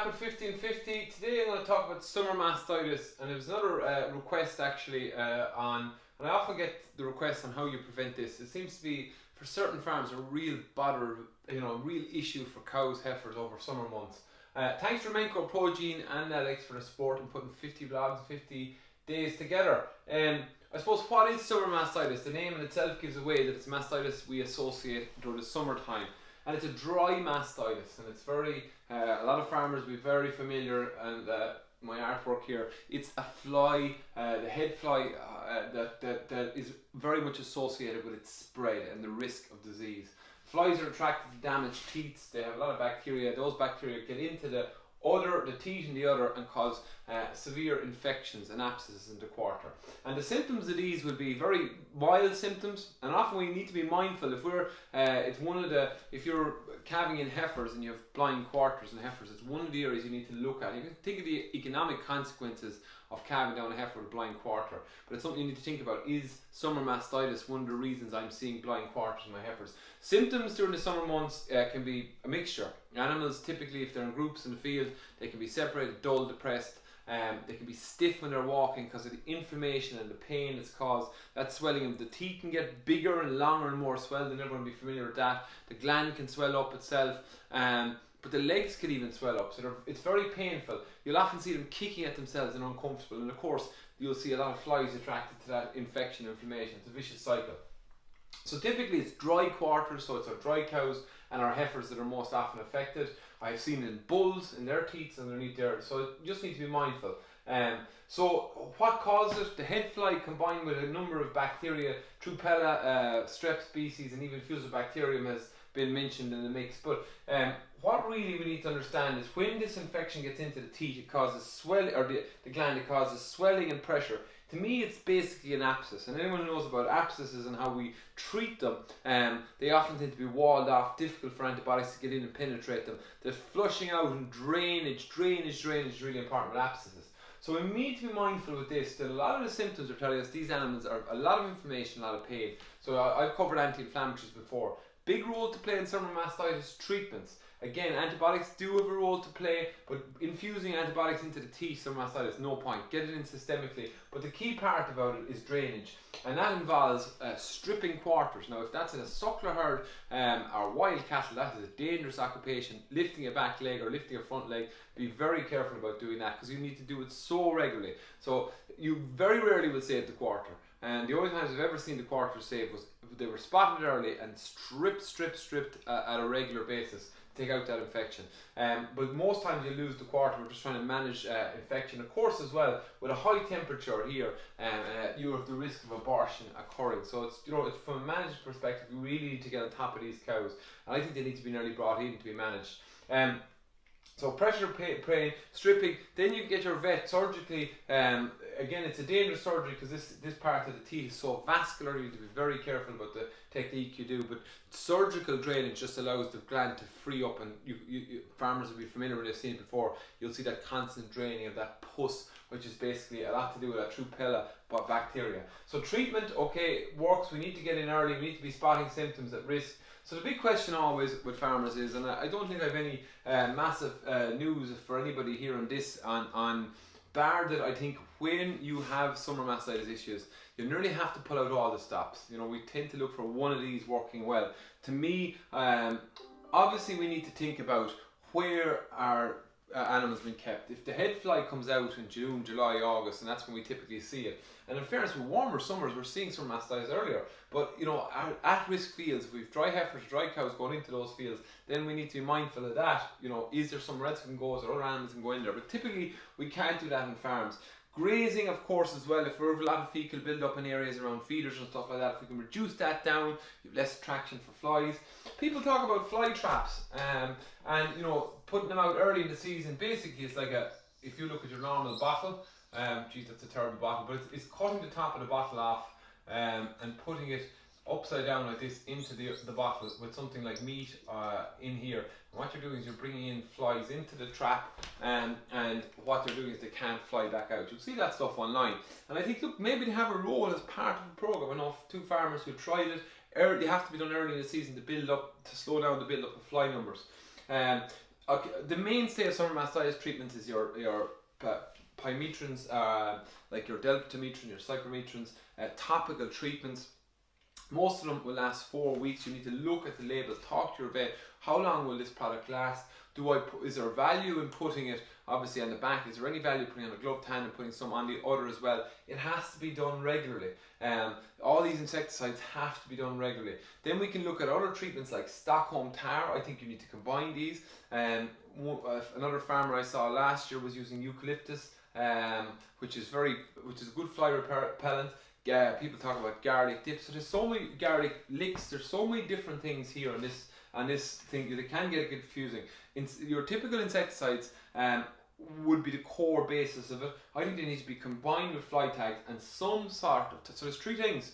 with 50 and 50. Today I'm going to talk about summer mastitis, and it was another request actually and I often get the request on how you prevent this. It seems to be, for certain farms, a real bother, real issue for cows, heifers over summer months. Thanks to Remenco, Progene and Alex for the support and putting 50 vlogs, 50 days together. I suppose, what is summer mastitis? The name in itself gives away that it's mastitis we associate during the summertime. And it's a dry mastitis, and it's very, a lot of farmers will be very familiar, and my artwork here, it's a fly, the head fly that is very much associated with its spread and the risk of disease. Flies are attracted to damaged teats. They have a lot of bacteria. Those bacteria get into the teat and the udder, and cause severe infections and abscesses in the quarter. And the symptoms of these will be very mild symptoms, and often we need to be mindful if if you're calving in heifers and you have blind quarters in heifers, it's one of the areas you need to look at. You can think of the economic consequences of calving down a heifer with a blind quarter, but it's something you need to think about. Is summer mastitis one of the reasons I'm seeing blind quarters in my heifers? Symptoms during the summer months can be a mixture. Animals, typically, if they're in groups in the field, they can be separated, dull, depressed. They can be stiff when they're walking because of the inflammation and the pain it's caused. That swelling of the teeth can get bigger and longer and more swelled, and everyone will be familiar with that. The gland can swell up itself, but the legs can even swell up, so it's very painful. You'll often see them kicking at themselves and uncomfortable, and of course you'll see a lot of flies attracted to that infection and inflammation. It's a vicious cycle. So typically it's dry quarters, so it's our dry cows and our heifers that are most often affected. I've seen it in bulls, in their teats underneath there, so you just need to be mindful. So what causes it? The head fly combined with a number of bacteria, Trupella, strep species, and even Fusobacterium has been mentioned in the mix. But what really we need to understand is when this infection gets into the teat, it causes swelling, or the gland, it causes swelling and pressure. To me, it's basically an abscess, and anyone who knows about abscesses and how we treat them, they often tend to be walled off, difficult for antibiotics to get in and penetrate them. There's flushing out and drainage is really important with abscesses. So we need to be mindful with this, that a lot of the symptoms are telling us these animals are a lot of inflammation, a lot of pain. So I've covered anti-inflammatories before. Big role to play in summer mastitis treatments. Again, antibiotics do have a role to play, but infusing antibiotics into the teeth, summer mastitis, no point. Get it in systemically. But the key part about it is drainage, and that involves stripping quarters. Now, if that's in a suckler herd or wild cattle, that is a dangerous occupation. Lifting a back leg or lifting a front leg, be very careful about doing that, because you need to do it so regularly. So you very rarely will save the quarter. And the only times I've ever seen the quarter saved was they were spotted early and stripped at a regular basis. Take out that infection. But most times you lose the quarter. We're just trying to manage infection. Of course, as well, with a high temperature here, you have the risk of abortion occurring. So it's from a management perspective, we really need to get on top of these cows, and I think they need to be nearly brought in to be managed. So pressure, pain, stripping, then you get your vet surgically. Again, it's a dangerous surgery because this part of the teeth is so vascular. You need to be very careful about the technique you do. But surgical drainage just allows the gland to free up, and farmers will be familiar when they've seen it before. You'll see that constant draining of that pus, which is basically a lot to do with that Trupella bacteria. So treatment, okay, works. We need to get in early. We need to be spotting symptoms at risk. So the big question always with farmers is, and I don't think I have any massive news for anybody here on this, on bar that I think when you have summer mastitis issues, you nearly have to pull out all the stops. We tend to look for one of these working well. To me, obviously we need to think about where our animals been kept. If the head fly comes out in June, July, August, and that's when we typically see it. And in fairness, with warmer summers, we're seeing some mastitis earlier. But our at-risk fields, if we've dry heifers, dry cows going into those fields, then we need to be mindful of that. Is there some red skin goes or other animals can go in there? But typically, we can't do that in farms. Grazing, of course, as well. If we have a lot of fecal build-up in areas around feeders and stuff like that, if we can reduce that down, you have less attraction for flies. People talk about fly traps, and putting them out early in the season. Basically, it's like if you look at your normal bottle, geez, that's a terrible bottle, but it's cutting the top of the bottle off and putting it upside down like this into the bottle with something like meat in here. And what you're doing is you're bringing in flies into the trap, and what they're doing is they can't fly back out. You'll see that stuff online, and I think, look, maybe they have a role as part of the program. I know two farmers who tried it. They have to be done early in the season to slow down the build up of fly numbers. Okay, the mainstay of summer mastitis treatments is your pymetrins, like your deltametrin, your cypermetrins, topical treatments. Most of them will last 4 weeks. You need to look at the label, talk to your vet. How long will this product last? Is there value in putting it obviously on the back? Is there any value putting on a gloved hand and putting some on the other as well? It has to be done regularly. All these insecticides have to be done regularly. Then we can look at other treatments like Stockholm tar. I think you need to combine these. Another farmer I saw last year was using eucalyptus, which is a good fly repellent. People talk about garlic dips. So there's so many garlic licks. There's so many different things here on this thing that it can get confusing. Your typical insecticides would be the core basis of it. I think they need to be combined with fly tags and some sort of. So there's 3 things: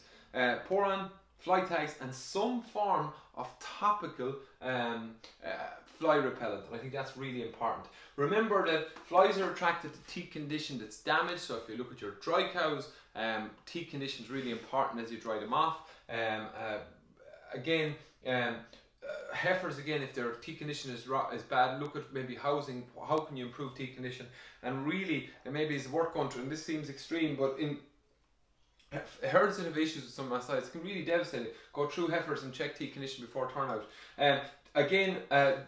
Poron, fly tags, and some form of topical fly repellent. And I think that's really important. Remember that flies are attracted to teat condition that's damaged. So if you look at your dry cows, teat condition is really important as you dry them off. Heifers, again, if their teat condition is bad, look at maybe housing. How can you improve teat condition? And really, and maybe it's worth going through, and this seems extreme, but in herds that have issues with some mastitis, it can really devastate it. Go through heifers and check teat condition before turnout. Again,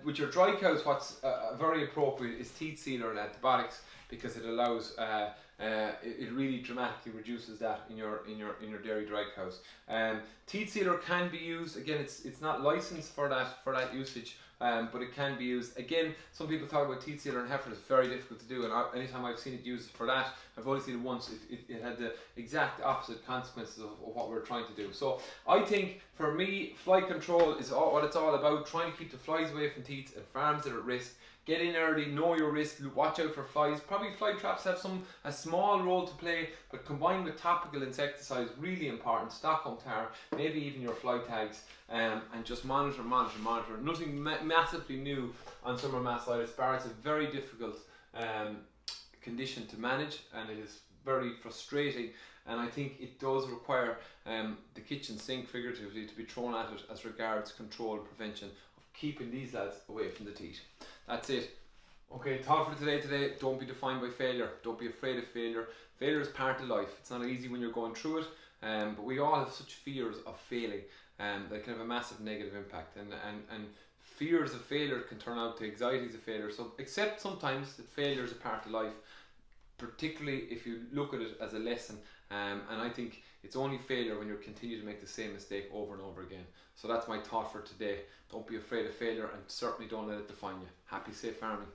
with your dry cows, what's very appropriate is teat sealer and antibiotics, because it allows it really dramatically reduces that in your dairy dry cows. Teat sealer can be used. Again, it's not licensed for that usage, but it can be used. Again, some people talk about teat sealer and heifers. It's very difficult to do, and anytime I've seen it used for that, I've only seen it once. It had the exact opposite consequences of what we're trying to do. So I think for me, fly control is what it's all about. Trying to keep the flies away from teats and farms that are at risk. Get in early, know your risk, watch out for flies. Probably fly traps have a small role to play, but combined with topical insecticides, really important. Stockholm tar, maybe even your fly tags, and just monitor. Nothing massively new on summer mastitis, bar it's a very difficult condition to manage, and it is very frustrating. And I think it does require the kitchen sink, figuratively, to be thrown at it as regards control and prevention of keeping these lads away from the teat. That's it. Okay, thought for today. Don't be defined by failure. Don't be afraid of failure. Failure is part of life. It's not easy when you're going through it, but we all have such fears of failing that can have a massive negative impact. And fears of failure can turn out to anxieties of failure. So accept sometimes that failure is a part of life, particularly if you look at it as a lesson. And I think it's only failure when you continue to make the same mistake over and over again. So that's my thought for today. Don't be afraid of failure, and certainly don't let it define you. Happy safe farming.